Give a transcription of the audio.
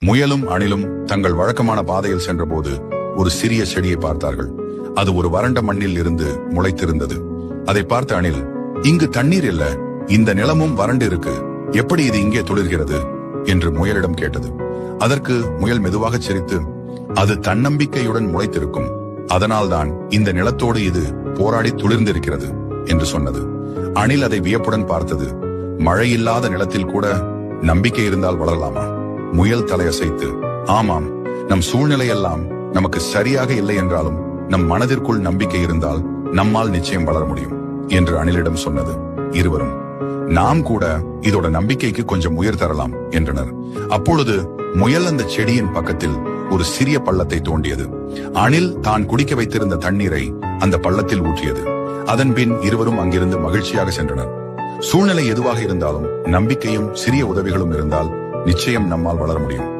முயலும் அணிலும் தங்கள் வழக்கமான பாதையில் சென்றபோது ஒரு சிறிய செடியை பார்த்தார்கள். அது ஒரு வறண்ட மண்ணில் இருந்து முளைத்திருந்தது. அதை பார்த்த அணில், இங்கு தண்ணீர் இல்ல, இந்த நிலமும் வறண்டு இருக்கு, எப்படி இது இங்கே துளிர்கிறது என்று முயலிடம் கேட்டது. அதற்கு முயல் மெதுவாக சிரித்து, அது தன்னம்பிக்கையுடன் முளைத்திருக்கும், அதனால்தான் இந்த நிலத்தோடு இது போராடி துளிர்ந்திருக்கிறது என்று சொன்னது. அணில் அதை வியப்புடன் பார்த்தது. மழை இல்லாத நிலத்தில் கூட நம்பிக்கை இருந்தால் வளரலாமா? முயல் தலையசைத்து, ஆமாம், நம் சூழ்நிலையெல்லாம் நமக்கு சரியாக இல்லை என்றாலும் நம் மனதிற்குள் நம்பிக்கை இருந்தால் நம்மால் நிச்சயம் வளர முடியும் என்று அணிலிடம் சொன்னது. இருவரும், நாம் கூட இதோட நம்பிக்கைக்கு கொஞ்சம் உயிர் தரலாம் என்றனர். அப்பொழுது முயல் அந்த செடியின் பக்கத்தில் ஒரு சிறிய பள்ளத்தை தோண்டியது. அணில் தான் குடிக்க வைத்திருந்த தண்ணீரை அந்த பள்ளத்தில் ஊற்றியது. அதன் பின் இருவரும் அங்கிருந்து மகிழ்ச்சியாக சென்றனர். சூழ்நிலை எதுவாக இருந்தாலும் நம்பிக்கையும் சிறிய உதவிகளும் இருந்தால் நிச்சயம் நம்மால் வளர முடியும்.